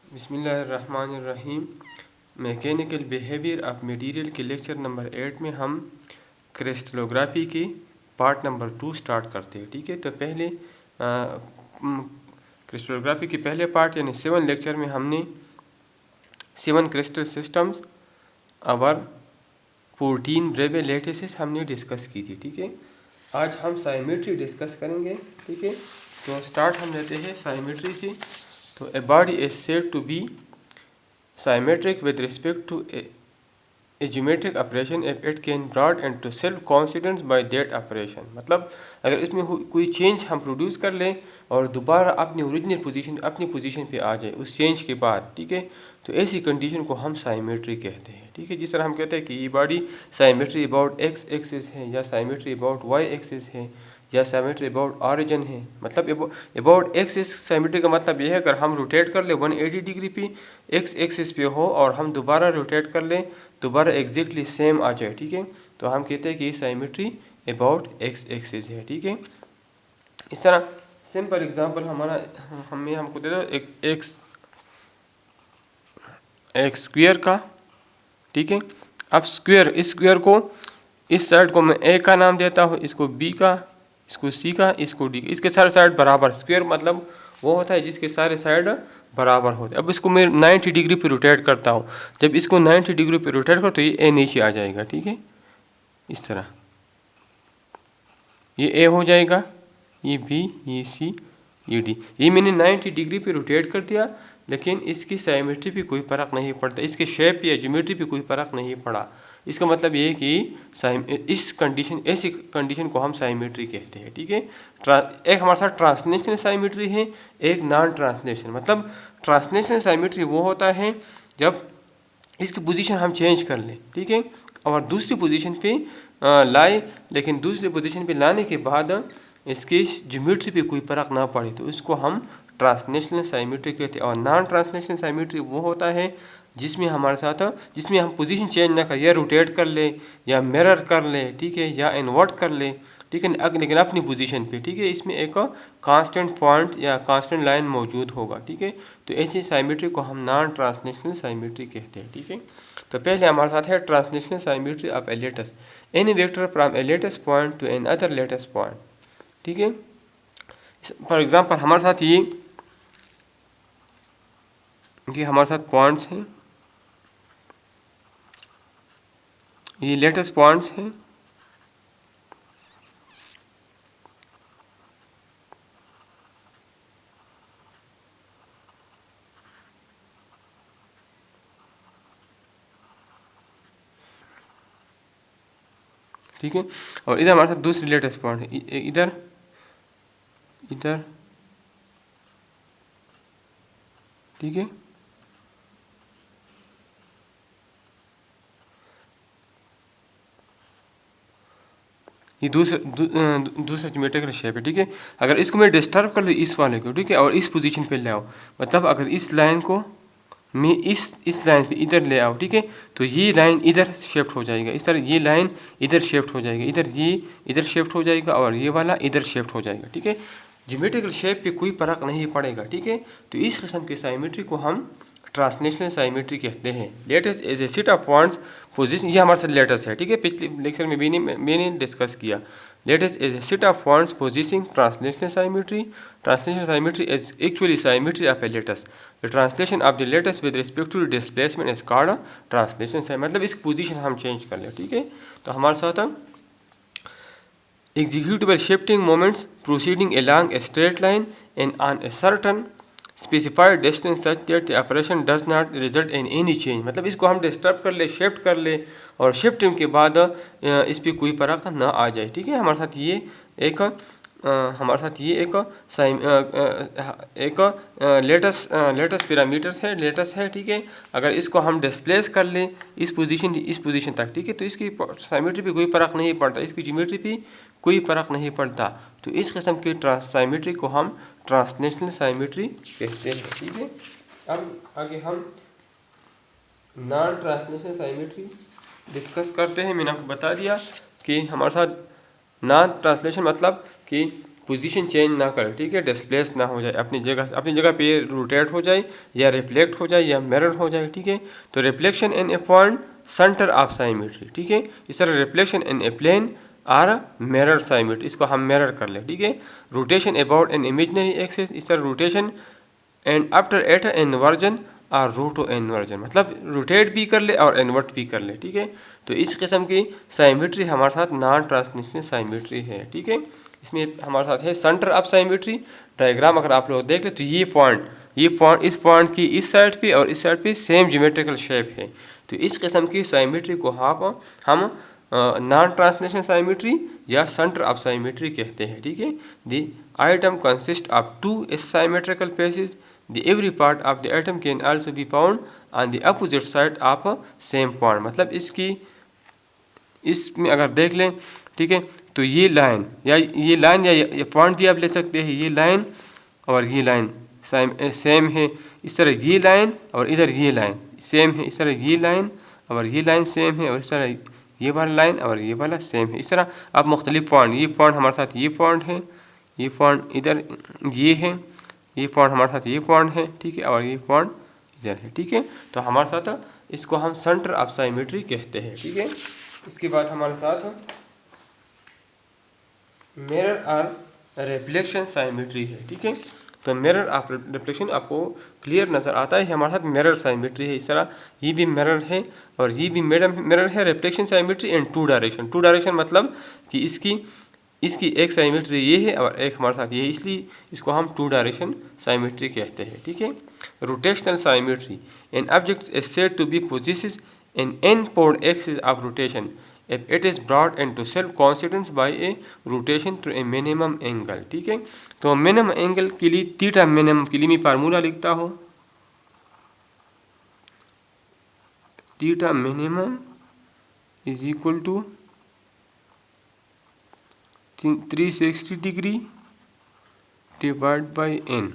बिस्मिल्लाहिर्रहमानिर्रहीम। Mechanical behaviour of material के lecture number 8 में हम क्रिस्टलोग्राफी की पार्ट नंबर 2 स्टार्ट करते हैं। ठीक है, तो पहले क्रिस्टलोग्राफी के पहले पार्ट यानी 7 लेक्चर में हमने 7 क्रिस्टल सिस्टम्स और 14 ब्रेवे लैटिसेस हमने डिस्कस की थी। ठीक है, आज हम साइमेट्री डिस्कस करेंगे। ठीक है, तो स्टार्ट हम लेते हैं साइमेट्री से। तो a body is said to be symmetric with respect to a geometric operation if it can brought into self confidence by that operation। मतलब अगर इसमें कोई चेंज हम प्रोड्यूस कर लें और दोबारा अपनी ओरिजिनल पोजीशन अपनी पोजीशन पे आ जाए उस चेंज के बाद, ठीक है, तो ऐसी कंडीशन को हम साइमेट्री कहते हैं। ठीक है, जिस तरह हम कहते हैं कि ये body symmetry about x axis है, या साइमेट्री अबाउट वाई एक्सिस है, या साइमेट्री अबाउट ऑरिजिन है। मतलब अबाउट एक्सिस साइमेट्री का मतलब यह है अगर हम रोटेट कर ले 180 डिग्री पे एक्स एक्सिस पे हो और हम दोबारा रोटेट कर लें दोबारा एग्जैक्टली सेम आ जाए, ठीक है, तो हम कहते हैं कि साइमेट्री अबाउट एक्स एक्सिस है। ठीक है, इस तरह सिंपल एग्जांपल हमारा हमको दे दो एक स्क्वायर का। ठीक है, अब स्क्वायर, इस स्क्वायर को इस साइड को मैं ए का नाम देता हूँ, इसको बी का, इसको सी का, इसको डी का। इसके सारे साइड बराबर, स्क्वायर मतलब वो होता है जिसके सारे साइड बराबर होते हैं। अब इसको मैं 90 डिग्री पे रोटेट करता हूँ। जब इसको 90 डिग्री पे रोटेट करो तो ये ए नीचे आ जाएगा। ठीक है, इस तरह ये ए हो जाएगा, ये बी, ये सी, ये डी। ये मैंने 90 डिग्री पे रोटेट कर दिया, लेकिन इसकी साइमेट्री पे कोई फ़र्क नहीं पड़ता, इसके शेप या ज्योमेट्री पे कोई फ़र्क नहीं पड़ा। इसका मतलब ये है कि इस कंडीशन, ऐसी कंडीशन को हम साइमेट्री कहते हैं। ठीक है, एक हमारे साथ ट्रांसलेशनल साइमेट्री है, एक नॉन ट्रांसलेशनल। मतलब ट्रांसलेशनल साइमेट्री वो होता है जब इसकी पोजीशन हम चेंज कर लें, ठीक है, और दूसरी पोजीशन पे लाए, लेकिन दूसरी पोजीशन पे लाने के बाद इसकी ज्योमेट्री पे कोई फ़र्क ना पड़े, तो इसको हम ट्रांसलेशनल साइमेट्री कहते हैं। और नॉन ट्रांसलेशनल साइमेट्री वो होता है जिसमें हमारे साथ, जिसमें हम पोजीशन चेंज ना करें, या रोटेट कर ले, या मिरर कर ले, ठीक है, या इन्वर्ट कर ले, ठीक है, लेकिन अपनी पोजीशन पे, ठीक है, इसमें एक कांस्टेंट पॉइंट या कांस्टेंट लाइन मौजूद होगा। ठीक है, तो ऐसी साइमेट्री को हम नॉन ट्रांसलेशनल साइमेट्री कहते हैं। ठीक है, तो पहले हमारे साथ है translational symmetry of a lattice, any vector from a lattice point to an other lattice point. ठीक है, फॉर एग्जांपल हमारे साथ ये हमारे साथ पॉइंट्स हैं, ये लेटेस्ट पॉइंट्स हैं। ठीक है, और इधर हमारे साथ दूसरी लेटेस्ट पॉइंट है, इधर इधर। ठीक है, ये दूसरा ज्योमेट्रिकल शेप है। ठीक है, अगर इसको मैं डिस्टर्ब कर लूँ इस वाले को, ठीक है, और इस पोजीशन पे ले आओ, मतलब अगर इस लाइन को मैं इस लाइन पे इधर ले आओ, ठीक है, तो ये लाइन इधर शिफ्ट हो जाएगा, इस तरह ये लाइन इधर शिफ्ट हो जाएगा, इधर ये इधर शिफ्ट हो जाएगा, और ये वाला इधर शिफ्ट हो जाएगा। ठीक है, ज्योमेट्रिकल शेप पे कोई फ़र्क नहीं पड़ेगा। ठीक है, तो इस किस्म की साइमेट्री को हम ट्रांसलेशनल साइमेट्री कहते हैं। Lattice as a set of points position, ये हमारे साथ लेटेस्ट है। ठीक है, पिछले लेक्चर में भी मैंने डिस्कस किया। Lattice as a set of points position translational symmetry. Translational symmetry is actually symmetry of a lattice. The translation of the lattice with respect to displacement is called translation. मतलब इस position हम change कर लें। ठीक है, तो हमारे साथ executable shifting moments proceeding along a straight line and on a certain specified distance such that the operation does not result in any change। मतलब इसको हम डिस्टर्ब कर ले, शिफ्ट कर ले, और शिफ्टिंग के बाद इस पर कोई फ़र्क ना आ जाए। ठीक है, हमारे साथ ये एक लेटेस्ट पैरामीटर्स है, लेटेस्ट है। ठीक है, अगर इसको हम डिस्प्लेस कर लें इस पोजीशन तक, ठीक है, तो इसकी साइमेट्री पे कोई फ़र्क नहीं पड़ता, इसकी ज्योमेट्री पे कोई फ़र्क नहीं पड़ता। तो इस किस्म की साइमेट्री को हम ट्रांसलेशनल साइमेट्री कहते हैं। ठीक है, अब आगे हम नॉन ट्रांसलेशनल साइमेट्री डिस्कस करते हैं। मैंने आपको बता दिया कि हमारे साथ नॉन ट्रांसलेशन मतलब कि पोजीशन चेंज ना करे, ठीक है, डिस्प्लेस ना हो जाए, अपनी जगह पे रोटेट हो जाए या रिफ्लेक्ट हो जाए या मिरर हो जाए, ठीक है। तो reflection in a point centre of symmetry, ठीक है। इस तरह reflection in a plane or mirror symmetry, इसको हम मिरर कर ले, ठीक है। Rotation about an imaginary axis, इस तरह rotation and after at inversion और रोटो इन्वर्जन, मतलब रोटेट भी कर ले और इन्वर्ट भी कर ले, ठीक है। तो इस किस्म की साइमेट्री हमारे साथ नॉन ट्रांसलेशनल साइमेट्री है, ठीक है। इसमें हमारे साथ है सेंटर ऑफ साइमेट्री डायग्राम। अगर आप लोग देख ले तो ये पॉइंट इस पॉइंट की इस साइड पे और इस साइड पे सेम ज्योमेट्रिकल शेप है। तो इस किस्म की साइमेट्री को हम नॉन ट्रांसलेशनल साइमेट्री या सेंटर ऑफ साइमेट्री कहते हैं, ठीक है। The item consist of two symmetrical faces, the every part of the item can also be found on the opposite side of same point. मतलब इसमें अगर देख लें, ठीक है, तो ये लाइन या ये पॉइंट भी आप ले सकते हैं। ये लाइन और ये लाइन सेम है, इस तरह ये लाइन और इधर ये लाइन सेम है, इस तरह ये लाइन और ये लाइन सेम है, और इस तरह ये वाला लाइन और ये वाला सेम है। इस तरह आप मुख्तलिफ पॉइंट, ये पॉइंट हमारे साथ ये पॉइंट है, ये पॉइंट इधर ये है, ये पॉइंट हमारे साथ ये पॉइंट है, ठीक है, और ये पॉइंट इधर है, ठीक है। तो हमारे साथ इसको हम सेंटर ऑफ साइमेट्री कहते हैं, ठीक है। इसके बाद हमारे साथ मिरर और रिफ्लेक्शन साइमेट्री है, ठीक है। तो मिरर ऑफ रिफ्लेक्शन आपको क्लियर नज़र आता है, हमारे साथ मिरर साइमेट्री है। इस तरह ये भी मिरर है और ये भी मिरर है। Reflection symmetry in two direction मतलब कि इसकी एक साइमेट्री ये है और एक हमारे साथ ये है, इसलिए इसको हम टू डायरेक्शन साइमेट्री कहते हैं, ठीक है। Rotational symmetry, an object is said to be possesses in n fold axis of rotation if it is brought into self coincidence by a rotation to a minimum angle, ठीक है। तो minimum angle के लिए theta minimum के लिए मैं formula लिखता हूँ, theta minimum is equal to 360 degree divide by n।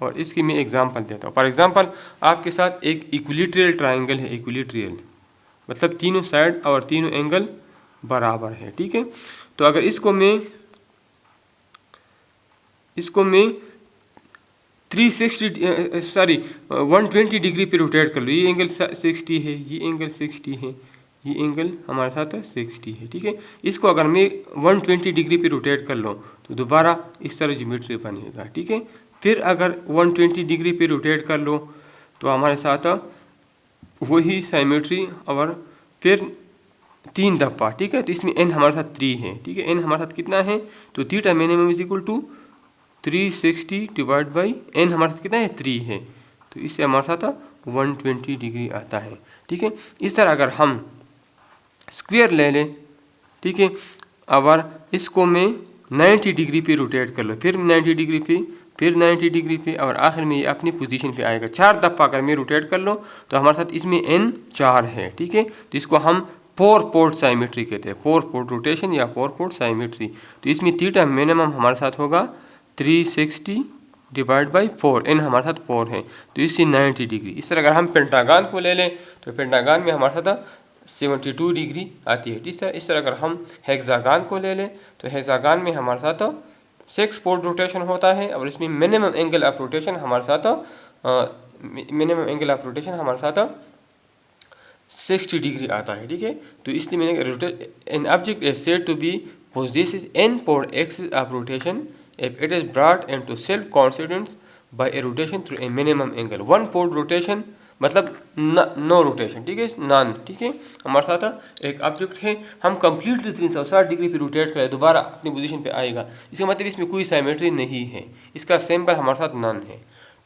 और इसकी मैं एग्जांपल देता हूँ। फॉर एग्जांपल आपके साथ एक इक्विलिट्रियल ट्राइंगल है, इक्विलिट्रियल मतलब तीनों साइड और तीनों एंगल बराबर है, ठीक है। तो अगर इसको मैं 120 डिग्री पे रोटेट कर लो, ये एंगल 60 है, ये एंगल 60 है, ये एंगल हमारे साथ 60 है, ठीक है। इसको अगर मैं 120 डिग्री पे रोटेट कर लूँ तो दोबारा इस तरह ज्योमेट्री बनेगा, ठीक है। फिर अगर 120 डिग्री पे रोटेट कर लो तो हमारे साथ वही साइमेट्री और फिर 3 दफ़ा, ठीक है। तो इसमें n हमारे साथ 3 है, ठीक है। n हमारे साथ कितना है, तो theta minimum is equal to 360 divide by n हमारे साथ कितना है, 3 है। तो इससे हमारे साथ 120 डिग्री आता है, ठीक है। इस तरह अगर हम स्क्वायर ले लें, ठीक है, और इसको मैं 90 डिग्री पे रोटेट कर लो, फिर 90 डिग्री पे, फिर 90 डिग्री पे, और आखिर में ये अपनी पोजीशन पे आएगा। 4 दफ़ा अगर मैं रोटेट कर लो तो हमारे साथ इसमें n 4 है, ठीक है। तो इसको हम 4 पोर्ट साइमेट्री कहते हैं, 4 पोर्ट रोटेशन या 4 पोर्ट साइमेट्री। तो इसमें थीटा मिनिमम हमारे साथ होगा 360 डिवाइड बाई 4, n हमारे साथ 4 है, तो इससे 90 डिग्री। इस तरह अगर हम पेंटागन को ले लें तो पेंटागन में हमारे साथ 72 डिग्री आती है। इस तरह अगर हम हेक्सागन को ले लें तो हेक्सागन में हमारे साथ 6 पोर्ट रोटेशन होता है, और इसमें मिनिमम एंगल ऑफ रोटेशन हमारे साथ 60 डिग्री आता है, ठीक है। तो इसलिए मैंने an object is said to be possesses an fold axis of rotation if it is brought into self coincidence by a rotation through a minimum angle. 1 fold rotation मतलब नो रोटेशन, ठीक है, नॉन, ठीक है। हमारे साथ एक object है, हम कंप्लीटली 360 डिग्री पे रोटेट करें दोबारा अपनी पोजीशन पे आएगा, इसका मतलब इसमें कोई साइमेट्री नहीं है, इसका सिंबल हमारे साथ नॉन है।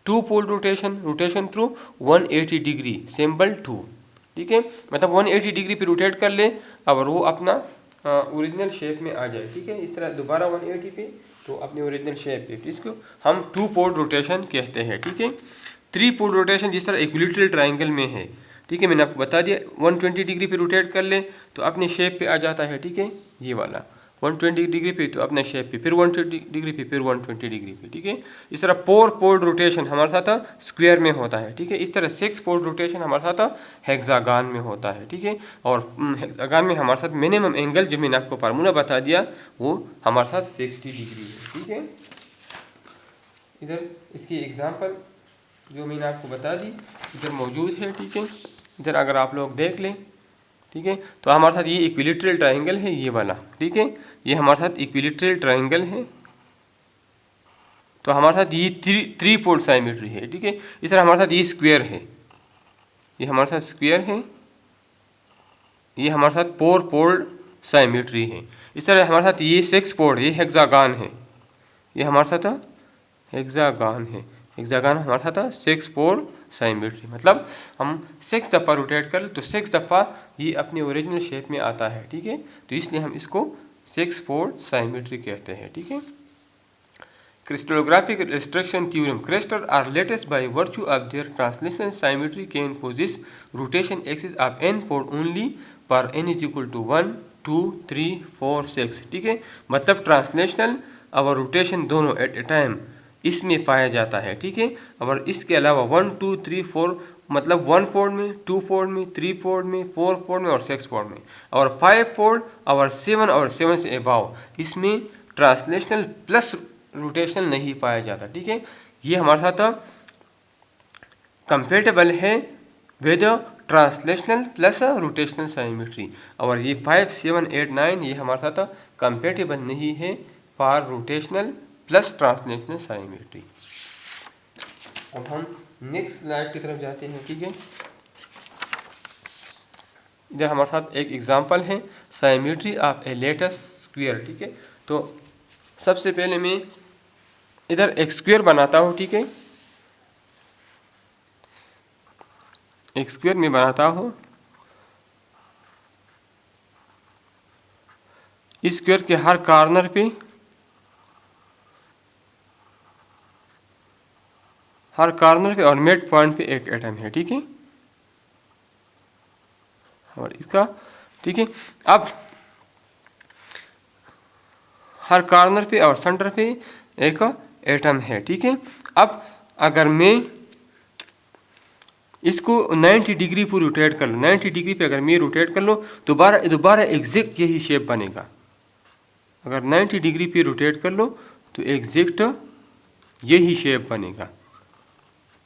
2 पोल रोटेशन थ्रू 180 डिग्री, सिंबल 2, ठीक है। मतलब 180 डिग्री पे रोटेट कर ले और वो अपना ओरिजिनल शेप में आ जाए, ठीक है। इस तरह दोबारा 180 पे तो अपने ओरिजिनल शेप पे, इसको हम 2 पोल रोटेशन कहते हैं, ठीक है। 3 पोल रोटेशन जिस तरह इक्विलिट्रियल ट्राइंगल में है, ठीक है, मैंने आपको बता दिया 120 डिग्री पे रोटेट कर ले तो अपने शेप पे आ जाता है, ठीक है, ये वाला। 120 डिग्री पे तो अपने शेप पे, फिर 120 डिग्री पे, फिर 120 डिग्री पे, ठीक है। इस तरह 4 पोल्ड रोटेशन हमारे साथ स्क्वायर में होता है, ठीक है। इस तरह 6 पोल्ड रोटेशन हमारे साथ हेक्सागन में होता है, ठीक है। और हेक्सागन में हमारे साथ मिनिमम एंगल जो मैंने आपको फार्मूला बता दिया वो हमारे साथ 60 डिग्री है, ठीक है। इधर इसकी एग्जांपल जो मैंने आपको बता दी इधर मौजूद है, ठीक है। इधर अगर आप लोग देख लें, ठीक है, तो हमारे साथ ये इक्विलेटरल ट्रायंगल है ये वाला, ठीक है। ये हमारे साथ इक्विलेटरल ट्रायंगल है, तो हमारे साथ ये थ्री पोल्ड साइमेट्री है, ठीक है। इस तरह हमारे साथ ये स्क्वायर है, ये हमारे साथ स्क्वायर है, ये हमारे साथ 4 पोल्ड साइमेट्री है। इस तरह हमारे साथ ये 6 पोल्ड, ये हेक्सागन है, ये हमारे साथ हेक्सागन है। हेक्सागन हमारे साथ 6 पोल्ड साइमेट्री, मतलब हम 6 दफ़ा रोटेट कर तो 6 दफ़ा ये अपने ओरिजिनल शेप में आता है, ठीक है। तो इसलिए हम इसको 6 पोल्ड साइमेट्री कहते हैं, ठीक है। Crystallographic restriction theorem. Crystals are latticed by virtue of their translational symmetry can possess rotation axis of n pole only पर n is equal to 1, 2, 3, 4, 6, ठीक है। मतलब ट्रांसलेशनल और रोटेशन दोनों एट ए टाइम इसमें पाया जाता है, ठीक है। और इसके अलावा 1, 2, 3, 4 मतलब 1 फोल्ड में, 2 फोल्ड में, 3 फोल्ड में, 4 फोल्ड में और 6 फोल्ड में, और 5 फोल्ड और 7 और 7 से अबाव इसमें ट्रांसलेशनल प्लस रोटेशनल नहीं पाया जाता, ठीक है। ये हमारे साथ कंपेटेबल है with translational plus rotational symmetry, और ये 5, 7, 8, 9 ये हमारे साथ कंपेटेबल नहीं है for rotational plus translational symmetry. अब हम नेक्स्ट स्लाइड की तरफ जाते हैं, ठीक है। इधर हमारे साथ एक एग्जांपल है symmetry of a lattice square, ठीक है। तो सबसे पहले मैं इधर एक स्क्वायर बनाता हूँ, ठीक है। एक स्क्वायर में बनाता हूँ, इस स्क्वायर के हर कॉर्नर पे और मिड पॉइंट पे एक एटम है, ठीक है। और इसका, ठीक है। अब हर कॉर्नर पे और सेंटर पे एक एटम है, ठीक है। अब अगर मैं इसको 90 डिग्री पर रोटेट कर लूँ, 90 डिग्री पे अगर मैं रोटेट कर लूँ दोबारा एग्जैक्ट यही शेप बनेगा। अगर 90 डिग्री पे रोटेट कर लो तो एग्जैक्ट यही शेप बनेगा।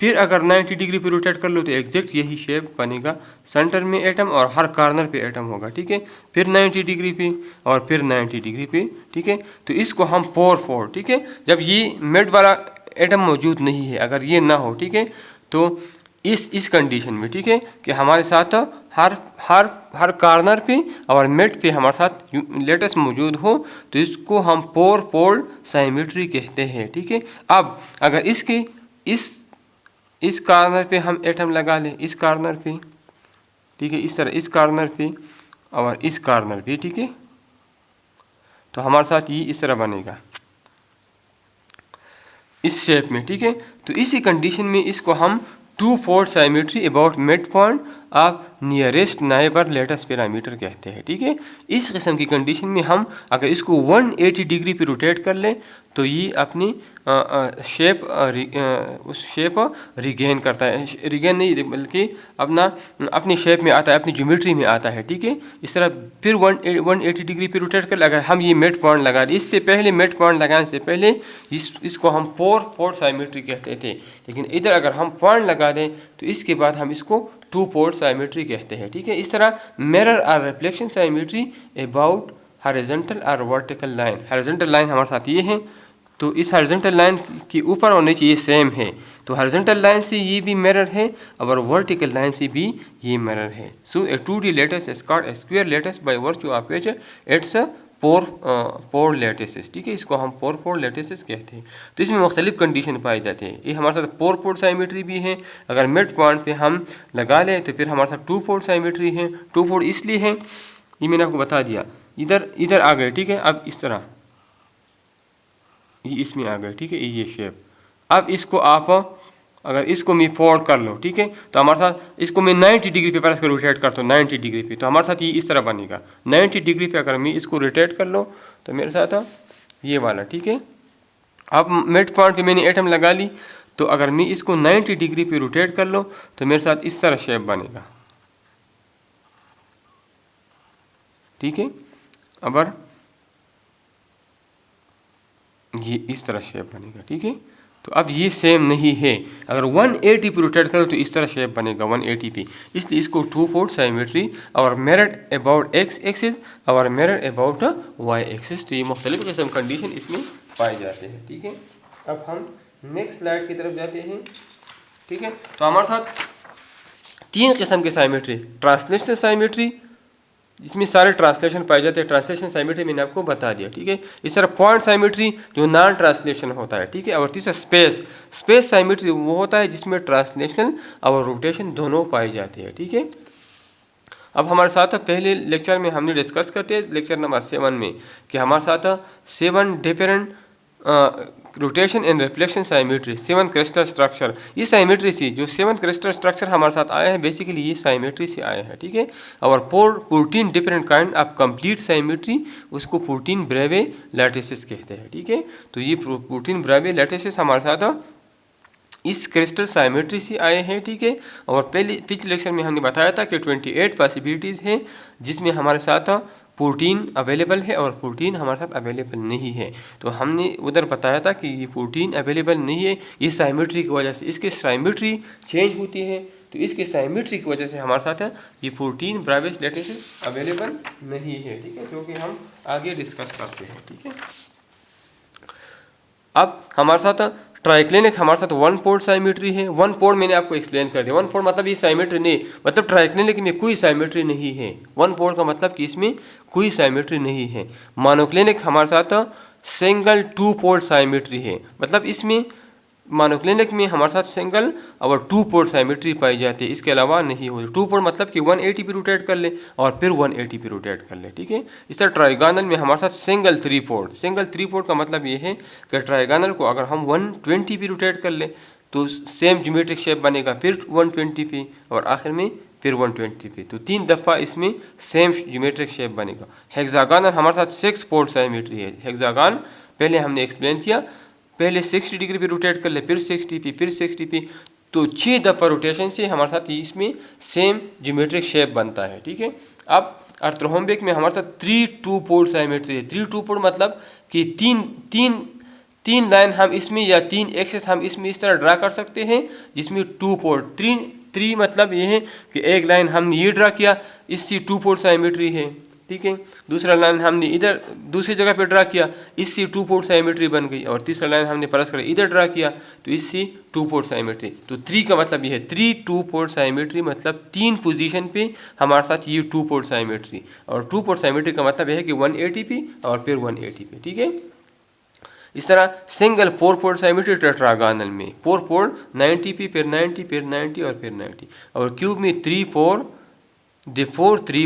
फिर अगर 90 डिग्री पे रोटेट कर लो तो एग्जैक्ट यही शेप बनेगा, सेंटर में एटम और हर कॉर्नर पे एटम होगा, ठीक है। फिर 90 डिग्री पे और फिर 90 डिग्री पे, ठीक है। तो इसको हम 4, ठीक है। जब ये मिड वाला एटम मौजूद नहीं है, अगर ये ना हो, ठीक है, तो इस कंडीशन में, ठीक है, कि हमारे साथ हर कॉर्नर पे और मिड पे हमारे साथ लेटेस्ट मौजूद हो तो इसको हम 4 पोल्ड साइमेट्री कहते हैं, ठीक है। अब अगर इसके इस कॉर्नर पे हम एटम लगा लें, इस कॉर्नर पे, ठीक है, इस तरह इस कॉर्नर पे और इस कॉर्नर पे, ठीक है, तो हमारे साथ ये इस तरह बनेगा इस शेप में, ठीक है। तो इसी कंडीशन में इसको हम 2 fold symmetry about mid point of nearest neighbour latest parameter कहते हैं, ठीक है। इस किस्म की कंडीशन में हम अगर इसको 180 डिग्री पे रोटेट कर लें तो ये अपनी शेप उस शेप रिगेन करता है, रिगेन नहीं बल्कि अपनी शेप में आता है, अपनी ज्योमेट्री में आता है, ठीक है। इस तरह फिर 180 डिग्री पे रोटेट कर ले। अगर हम ये मिड पॉइंट लगा दें, इससे पहले मिड पॉइंट लगाने से पहले इसको हम 4 फोल्ड साइमेट्री कहते थे, लेकिन इधर अगर हम पॉइंट लगा दें तो इसके बाद हम इसको 2 फोल्ड साइमेट्री कहते हैं, ठीक है। इस तरह मिरर और रिफ्लेक्शन साइमेट्री अबाउट हॉरिजॉन्टल और वर्टिकल लाइन। हॉरिजॉन्टल लाइन हमारे साथ ये है, तो इस हॉरिजॉन्टल लाइन के ऊपर होने चाहिए सेम है, तो हॉरिजॉन्टल लाइन से ये भी मिरर है और वर्टिकल लाइन से भी ये मिरर है। So a 2D lattice is called a square lattice by virtue of which it's 4 lattices, ठीक है। इसको हम 4 लेटेसेस कहते हैं। तो इसमें मुख्तलिफ कंडीशन पाए जाते हैं। ये हमारे साथ 4 फोल्ड साइमेट्री भी है, अगर मिड पॉइंट पे हम लगा लें तो फिर हमारे साथ 2 फोल्ड साइमेट्री है। 2 फोल्ड इसलिए है, ये मैंने आपको बता दिया, इधर आ गए, ठीक है। अब इस तरह ये इसमें आ गए, ठीक है, ये शेप। अब इसको आप अगर इसको मैं फोल्ड कर लो, ठीक है, तो हमारे साथ इसको मैं 90 डिग्री पे पर रोटेट करता हूँ 90 डिग्री पे, तो हमारे साथ ये इस तरह बनेगा। 90 डिग्री पे अगर मैं इसको रोटेट कर लो तो मेरे साथ ये वाला, ठीक है। अब मिड पॉइंट पे मैंने एटम लगा ली, तो अगर मैं इसको 90 डिग्री पे रोटेट कर लो तो मेरे साथ इस तरह शेप बनेगा, ठीक है। अगर ये इस तरह शेप बनेगा, ठीक है। तो अब ये सेम नहीं है, अगर 180 पे रोटेट करो तो इस तरह शेप बनेगा 180 पे, इसलिए इसको टू फोल्ड साइमेट्री और मेरिट अबाउट एक्स एक्सिस और मेरिट अबाउट वाई एक्सिस, तो ये मुख्तलिफ किस्म कंडीशन इसमें पाए जाते हैं, ठीक है। अब हम नेक्स्ट स्लाइड की तरफ जाते हैं, ठीक है। तो हमारे साथ 3 किस्म की साइमेट्री, ट्रांसलेशनल साइमेट्री, इसमें सारे ट्रांसलेशन पाए जाते हैं, ट्रांसलेशन साइमेट्री मैंने आपको बता दिया, ठीक है। इस तरह पॉइंट साइमेट्री जो नॉन ट्रांसलेशन होता है, ठीक है। और तीसरा स्पेस साइमेट्री वो होता है जिसमें ट्रांसलेशनल और रोटेशन दोनों पाए जाते हैं, ठीक है। अब हमारे साथ पहले लेक्चर में हमने डिस्कस करते हैं लेक्चर नंबर 7 में कि हमारे साथ 7 different rotation and reflection symmetry, 7 crystal structure, ये साइमेट्री से जो 7 क्रिस्टल स्ट्रक्चर हमारे साथ आया है बेसिकली ये साइमेट्री से आया है, ठीक है। और 14 different kind of complete symmetry, उसको 14 ब्रेवे लैटिसेस कहते हैं, ठीक है। तो ये 14 ब्रेवे लैटिसेस हमारे साथ इस क्रिस्टल साइमेट्री से आए हैं, ठीक है। और पिछले लेक्चर में हमने बताया था कि 28 पॉसिबिलिटीज़ हैं जिसमें हमारे साथ 14 अवेलेबल है और 14 हमारे साथ अवेलेबल नहीं है। तो हमने उधर बताया था कि ये 14 अवेलेबल नहीं है, ये साइमेट्री की वजह से, इसकी साइमेट्री चेंज होती है, तो इसकी साइमेट्री की वजह से हमारे साथ ये 14 ब्रेवे लैटिसेस अवेलेबल नहीं है, ठीक है, क्योंकि हम आगे डिस्कस करते हैं, ठीक है। अब हमारे साथ ट्राइक्लिनिक हमारे साथ 1 पोर्ट साइमेट्री है। 1 पोर्ट मैंने आपको एक्सप्लेन कर दिया, 1 पोर्ट मतलब ये साइमेट्री नहीं, मतलब ट्राइक्लिनिक में कोई साइमेट्री नहीं है। 1 पोर्ट का मतलब कि इसमें कोई साइमेट्री नहीं है। मोनोक्लिनिक हमारे साथ सिंगल 2 पोर्ट साइमेट्री है, मतलब इसमें मोनोक्लिनिक में हमारे साथ सिंगल और 2 पोर्ट साइमेट्री पाई जाती है, इसके अलावा नहीं होती। 2 पोर्ट मतलब कि 180 पे रोटेट कर ले और फिर 180 पे रोटेट कर ले, ठीक है। इस तरह ट्राइगोनल में हमारे साथ सिंगल 3 पोर्ट का मतलब ये है कि ट्राइगोनल को अगर हम 120 पे रोटेट कर ले तो सेम ज्योमेट्रिक शेप बनेगा, फिर 120 पे और आखिर में फिर 120 पे, तो 3 दफ़ा इसमें सेम ज्योमेट्रिक शेप बनेगा। हेक्सागोनल हमारे साथ 6 पोर्ट साइमेट्री है। हेक्सागोन पहले हमने एक्सप्लेन किया, पहले 60 डिग्री पे रोटेट कर ले, फिर 60 पे, फिर 60 पे, तो 6 दफ़ा रोटेशन से हमारे साथ इसमें सेम ज्योमेट्रिक शेप बनता है, ठीक है। अब अर्थरोम्बिक में हमारे साथ 3 2 पोर्ट साइमेट्री है। 3 2 पोर्ट मतलब कि तीन लाइन हम इसमें या 3 एक्सेस हम इसमें इस तरह ड्रा कर सकते हैं जिसमें 2 पोर्ट 3 मतलब ये है कि एक लाइन हमने ये ड्रा किया, इससे 2 पोर्ट साइमेट्री है, ठीक है। दूसरा लाइन हमने इधर दूसरी जगह पे ड्रा किया, इससे 2 पोर्ट साइमेट्री बन गई, और तीसरा लाइन हमने परस्पर इधर ड्रा किया तो इससे 2 पोर्ट साइमेट्री। तो 3 का मतलब ये है 3 2 पोर्ट साइमेट्री, मतलब 3 पोजीशन पे हमारे साथ ये 2 पोर्ट साइमेट्री, और 2 पोर्ट साइमेट्री का मतलब यह है कि 180 पे और फिर 180 पे, ठीक है। इस तरह सिंगल 4 पोर्ट साइमेट्री टेट्रागोनल में 4 पोर्ट 90 पे, फिर 90, फिर 90 और फिर 90, और क्यूब में 3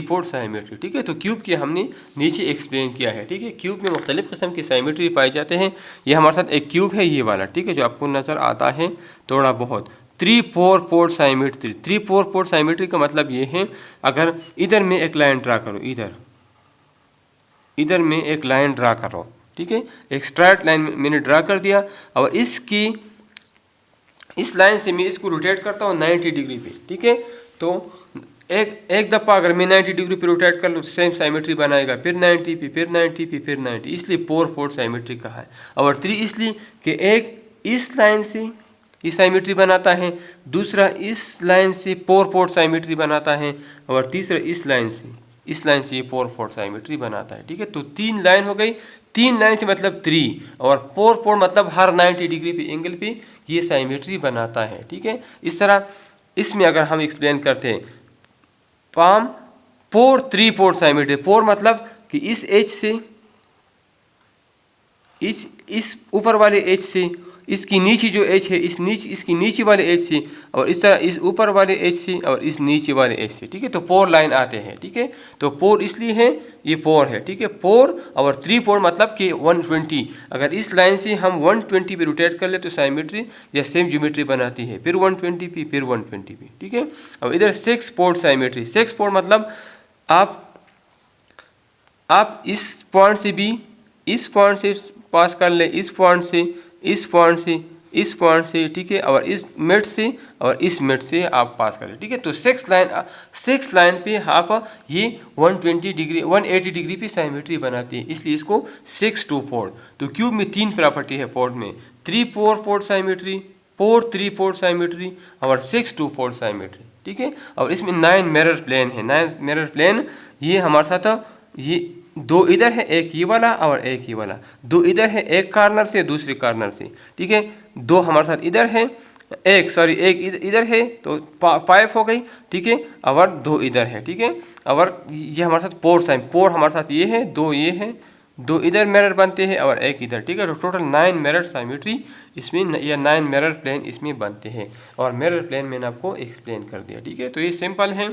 पोर्ट साइमेट्री, ठीक है। तो क्यूब के हमने नीचे एक्सप्लेन किया है, ठीक है। क्यूब में मुख्तलिफ किस्म की साइमेट्री पाए जाते हैं। ये हमारे साथ एक क्यूब है ये वाला, ठीक है, जो आपको नज़र आता है थोड़ा बहुत। 3 4 पोर्ट साइमेट्री, 3 4 पोर्ट साइमेट्री का मतलब ये है अगर इधर में एक लाइन ड्रा करो, इधर में एक लाइन ड्रा करो, ठीक है, एक स्ट्रेट लाइन मैंने ड्रा कर दिया, और इस लाइन से मैं इसको रोटेट करता हूँ 90 डिग्री पे, ठीक है। तो एक दफ़ा अगर मैं 90 डिग्री पे रोटेट कर लूँ सेम साइमेट्री बनाएगा, फिर 90 पे, फिर 90 पे, फिर 90, इसलिए 4 पोर्ट साइमेट्री कहा है। और 3 इसलिए कि एक इस लाइन से ये साइमेट्री बनाता है, दूसरा इस लाइन से 4 पोर्ट साइमेट्री बनाता है, और तीसरा इस लाइन से ये 4 पोर्ट साइमेट्री बनाता है, ठीक है। तो 3 लाइन हो गई, 3 लाइन से मतलब 3, और 4 पोर्ट मतलब हर 90 डिग्री पे एंगल पे ये साइमेट्री बनाता है, ठीक है। इस तरह इसमें अगर हम एक्सप्लेन करते हैं पाम 3 पोर्ट साइमेट्री, 4 मतलब कि इस एज से इस ऊपर वाले एज से इसकी नीचे जो एज है इसकी नीचे वाले एज से, और इस तरह इस ऊपर वाले एज से और इस नीचे वाले एज से, ठीक है। तो 4 लाइन आते हैं, ठीक है। तो 4 इसलिए है, ये 4 है, ठीक है। 4 और 3 पोर्ट मतलब कि 120, अगर इस लाइन से हम 120 पे रोटेट कर ले तो साइमेट्री या सेम ज्योमेट्री बनाती है, फिर 120 पे, फिर 120 पे, ठीक है। अब इधर 6 पोर्ट साइमेट्री, 6 पोर्ट मतलब आप इस पॉइंट से भी इस पॉइंट से पास कर ले, इस पॉइंट से, इस पॉइंट से, इस पॉइंट से, ठीक है, और इस मिड से और इस मिड से आप पास करें, ठीक है। तो सिक्स लाइन पे आप ये 120 डिग्री 180 डिग्री पे साइमेट्री बनाती है, इसलिए इसको 6 to 4। तो क्यूब में 3 प्रॉपर्टी है पोर्ट में, 3-4 पोर्ट साइमेट्री, 4-3 पोर्ट साइमेट्री और 6 to 4 साइमेट्री, ठीक है। और इसमें 9 मिरर प्लेन है, 9 मिरर प्लेन ये हमारे साथ ये 2 इधर है, एक ये वाला और एक ये वाला, 2 इधर है एक कॉर्नर से दूसरे कॉर्नर से, ठीक है। 2 हमारे साथ इधर है, एक इधर है तो 5 हो गई, ठीक है, और 2 इधर है, ठीक है। और ये हमारे साथ पोर्ट हमारे साथ ये है, 2 ये है, 2 इधर मिरर बनते हैं और एक इधर, ठीक है। तो टोटल 9 मिरर साइमेट्री इसमें या 9 मिरर प्लेन इसमें बनते हैं, और मिरर प्लेन मैंने आपको एक्सप्लेन कर दिया, ठीक है। तो ये सिंपल है,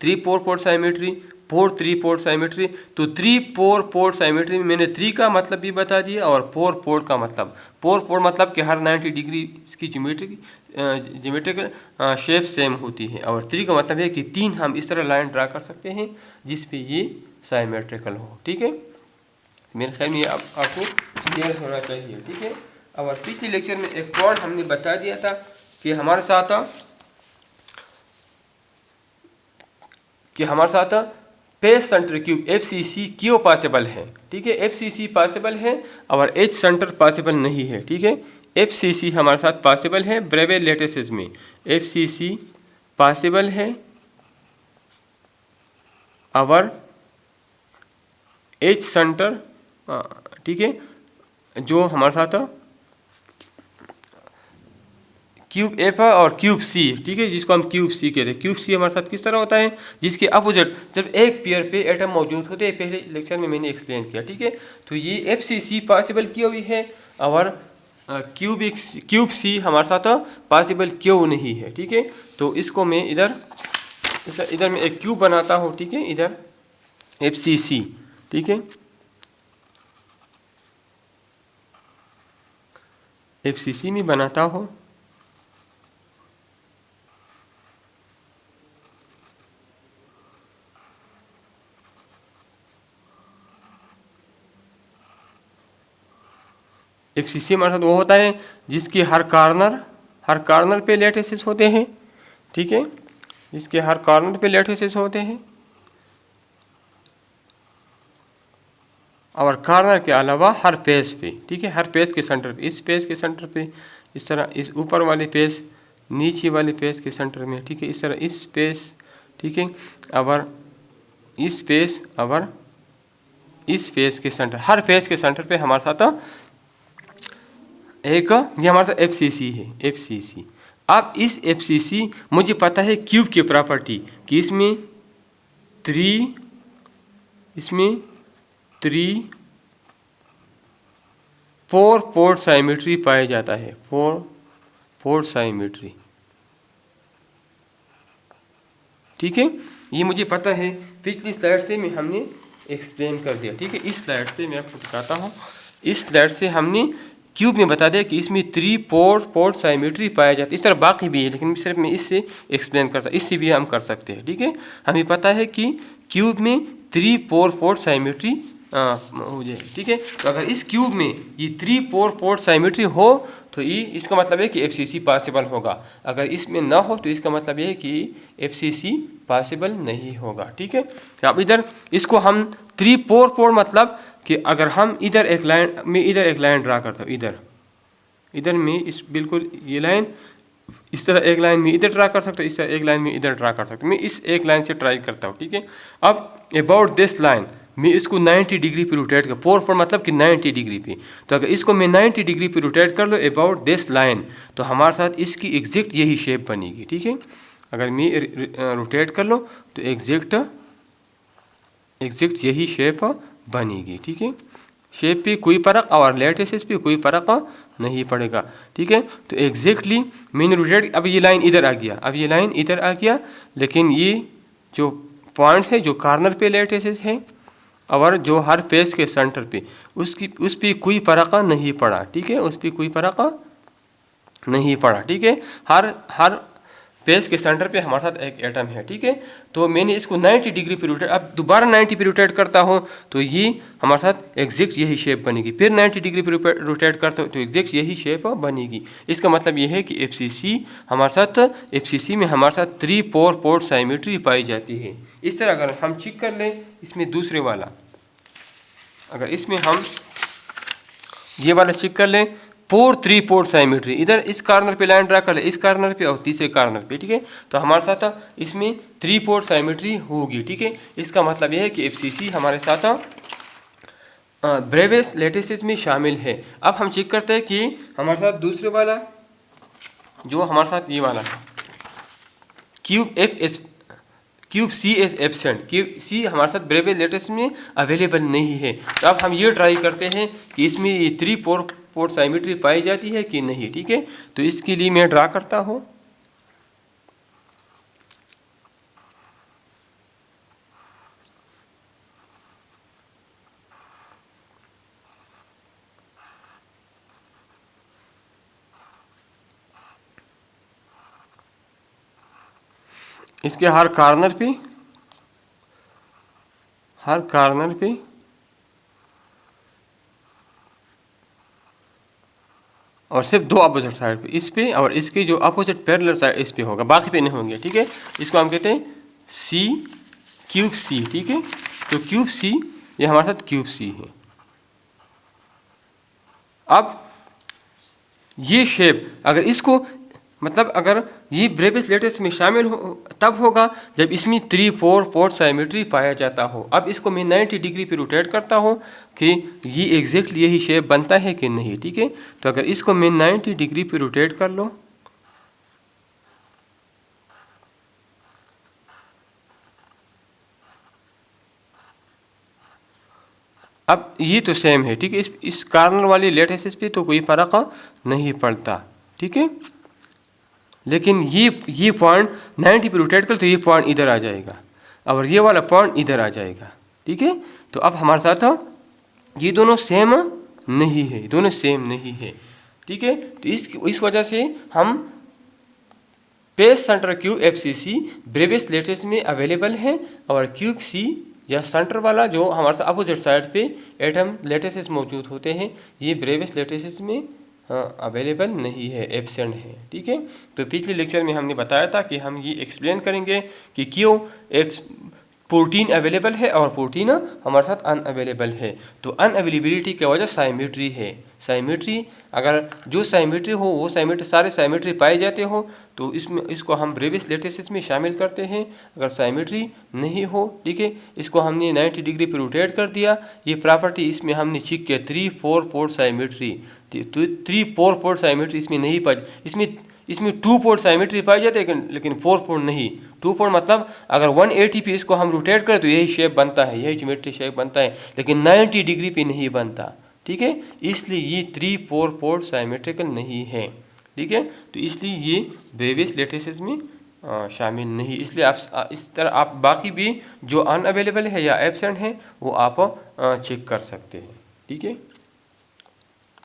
3-4 पोर्ट साइमेट्री, 4-3 पोर्ट साइमेट्री। तो 3-4 पोर्ट साइमेट्री में मैंने 3 का मतलब भी बता दिया और 4 पोर्ट का मतलब, 4 मतलब कि हर 90 डिग्री इसकी ज्योमेट्रिकल शेप सेम होती है, और 3 का मतलब है कि 3 हम इस तरह लाइन ड्रा कर सकते हैं जिस पे ये साइमेट्रिकल हो, ठीक है। मेरे ख्याल में ये आपको क्लियर होना चाहिए, ठीक है। और पिछले लेक्चर में एक पॉइंट हमने बता दिया था कि हमारे साथ पेस सेंटर क्यूब FCC क्यों पॉसिबल है, ठीक है। FCC पॉसिबल है और H सेंटर पॉसिबल नहीं है, ठीक है। FCC हमारे साथ पॉसिबल है ब्रेवे लेटिसेस में, FCC पॉसिबल है और H सेंटर, ठीक है, जो हमारे साथ क्यूब F और क्यूब C, ठीक है, जिसको हम क्यूब C कहते हैं। क्यूब C हमारे साथ किस तरह होता है, जिसके अपोजिट जब एक पेयर पे एटम मौजूद होते हैं, पहले लेक्चर में मैंने एक्सप्लेन किया, ठीक है। तो ये FCC पॉसिबल क्यों भी है और क्यूब C हमारे साथ पॉसिबल क्यों नहीं है, ठीक है। तो इसको मैं इधर मैं एक क्यूब बनाता हूँ, ठीक है, इधर FCC, ठीक है, FCC में बनाता हूँ। FCC हमारे साथ वो होता है जिसके हर कॉर्नर पे लैटिसेस होते हैं, ठीक है, जिसके हर कॉर्नर पे लैटिसेस होते हैं, और कॉर्नर के अलावा हर पेज पे, ठीक है, हर पेज के सेंटर पे, इस पेज के सेंटर पे इस तरह, इस ऊपर वाले पेज, नीचे वाले पेज के सेंटर में, ठीक है, इस तरह इस पेज, ठीक है, और इस पेज और इस पेज के सेंटर, हर पेज के सेंटर पे हमारे साथ एक ये हमारे साथ FCC है, FCC। अब इस FCC मुझे पता है क्यूब की प्रॉपर्टी कि इसमें 4 पोर्ट साइमेट्री पाया जाता है, 4 पोर्ट साइमेट्री, ठीक है। ये मुझे पता है, पिछली स्लाइड से मैं हमने एक्सप्लेन कर दिया, ठीक है। इस स्लाइड से मैं आपको दिखाता हूँ, इस स्लाइड से हमने क्यूब में बता दिया कि इसमें 3 पोर्ट साइमेट्री पाया जाता है। इस तरह बाकी भी है, लेकिन सिर्फ मैं इससे एक्सप्लेन करता, इससे भी हम कर सकते हैं, ठीक है। हमें पता है कि क्यूब में 3 पोर्ट साइमेट्री हो जाए, ठीक है। तो अगर इस क्यूब में ये 3 पोर्ट साइमेट्री हो तो ये इसका मतलब है कि FCC पॉसिबल होगा। अगर इसमें ना हो तो इसका मतलब ये है कि FCC पॉसिबल नहीं होगा, ठीक है। अब इधर इसको हम 3 पोर्ट मतलब कि अगर हम इधर एक लाइन ड्रा करता हूँ, इधर में इस बिल्कुल ये लाइन, इस तरह एक लाइन में इधर ड्रा कर सकता हूँ, इस तरह एक लाइन में इधर ड्रा कर सकता हूँ। मैं इस एक लाइन से ट्राई करता हूँ, ठीक है। अब अबाउट दिस लाइन मैं इसको 90 डिग्री पे रोटेट कर, पोर्ट मतलब कि 90 डिग्री पे, तो अगर इसको मैं 90 डिग्री पे रोटेट कर लो अबाउट दिस लाइन, तो हमारे साथ इसकी एग्जैक्ट यही शेप बनेगी, ठीक है। अगर मैं रोटेट कर लो तो एग्जैक्ट यही शेप बनेगी, ठीक है। शेप पे कोई फर्क और लैटिसेस पे कोई फर्क नहीं पड़ेगा, ठीक है। तो एग्जैक्टली मैंने रोटेट, अब ये लाइन इधर आ गया, लेकिन ये जो पॉइंट्स है जो कॉर्नर पे लैटिसेस है और जो हर पेज के सेंटर पे उस पर कोई फर्क नहीं पड़ा, ठीक है, उस पर कोई फर्क नहीं पड़ा, ठीक है। हर पेज के सेंटर पे हमारे साथ एक एटम है, ठीक है। तो मैंने इसको 90 डिग्री पे रोटेट, अब दोबारा 90 पे रोटेट करता हूँ तो ये हमारे साथ एग्जैक्ट यही शेप बनेगी। फिर 90 डिग्री पे रोटेट करता हूँ तो एग्जैक्ट यही शेप बनेगी। इसका मतलब ये है कि एफसीसी में हमारे साथ 3 पोर्ट साइमेट्री पाई जाती है। इस तरह अगर हम चेक कर लें इसमें दूसरे वाला, अगर इसमें हम ये वाला चेक कर लें 3 पोर्ट साइमेट्री, इधर इस कॉर्नर पे लाइन ड्रा कर ले, इस कॉर्नर पे और तीसरे कॉर्नर पे, ठीक है। तो हमारे साथ इसमें 3 पोर्ट साइमेट्री होगी, ठीक है। इसका मतलब यह है कि एफसीसी हमारे साथ ब्रेवियस लैटिसेस में शामिल है। अब हम चेक करते हैं कि हमारे साथ दूसरे वाला जो हमारे साथ ये वाला cube C S absent, cube C हमारे साथ ब्रेवियस लैटिस में अवेलेबल नहीं है। तो अब हम ये ट्राई करते हैं कि इसमें ये 3 पोर्ट साइमेट्री पाई जाती है कि नहीं, ठीक है। तो इसके लिए मैं ड्रा करता हूँ। इसके हर कॉर्नर पे और सिर्फ 2 अपोजिट साइड पे, इस पे और इसके जो अपोजिट पैरेलल साइड इस पे होगा, बाकी पे नहीं होंगे, ठीक है। इसको हम कहते हैं क्यूब सी, ठीक है। तो क्यूब सी ये हमारे साथ क्यूब सी है। अब ये शेप अगर इसको मतलब अगर ये ब्रेवियस लैटिस में शामिल हो तब होगा जब इसमें 3 पोर्ट साइमेट्री पाया जाता हो। अब इसको मैं 90 डिग्री पे रोटेट करता हूँ कि ये एग्जैक्टली यही शेप बनता है कि नहीं, ठीक है। तो अगर इसको मैं 90 डिग्री पे रोटेट कर लो, अब ये तो सेम है, ठीक है। इस कॉर्नर वाली लैटिस पे तो कोई फ़र्क नहीं पड़ता, ठीक है। लेकिन ये पॉइंट 90 पे रोटेट कर तो ये पॉइंट इधर आ जाएगा और ये वाला पॉइंट इधर आ जाएगा, ठीक है। तो अब हमारे साथ ये दोनों सेम नहीं है, दोनों सेम नहीं है, ठीक है। तो इस वजह से हम face centre cube FCC Bravais lattice में अवेलेबल है और क्यूब सी या सेंटर वाला जो हमारे साथ अपोजिट साइड पे एटम लैटिसेस मौजूद होते हैं ये ब्रेवियस लैटिसेस में अवेलेबल नहीं है, एब्सेंट है, ठीक है। तो पिछले लेक्चर में हमने बताया था कि हम ये एक्सप्लेन करेंगे कि क्यों प्रोटीन अवेलेबल है और प्रोटीन हमारे साथ अनअवेलेबल है। तो अनअवेलेबिलिटी की वजह साइमेट्री है। साइमेट्री अगर जो साइमेट्री हो वो सारे साइमेट्री पाए जाते हो तो इसको हम ब्रेवियस लैटिसेस में शामिल करते हैं। अगर साइमेट्री नहीं हो, ठीक है, इसको हमने 90 डिग्री पर रोटेट कर दिया। ये प्रॉपर्टी इसमें हमने चेक किया 3 पोर्ट साइमेट्री, तो 3 पोर्ट साइमेट्री इसमें नहीं पाई। इसमें 2 पोर्ट साइमेट्री पाई जाती है लेकिन 4 पोर्ट नहीं। 2 पोर्ट मतलब अगर 180 पे इसको हम रोटेट करें तो यही शेप बनता है, यही ज्योमेट्री शेप बनता है, लेकिन 90 डिग्री पे नहीं बनता, ठीक है। इसलिए ये 3 पोर्ट साइमेट्रिकल नहीं है, ठीक है। तो इसलिए ये ब्रेवियस लैटिसेस में शामिल नहीं। इसलिए आप इस तरह आप बाकी भी जो अनअवेलेबल है या एब्सेंट है वो आप चेक कर सकते हैं, ठीक है।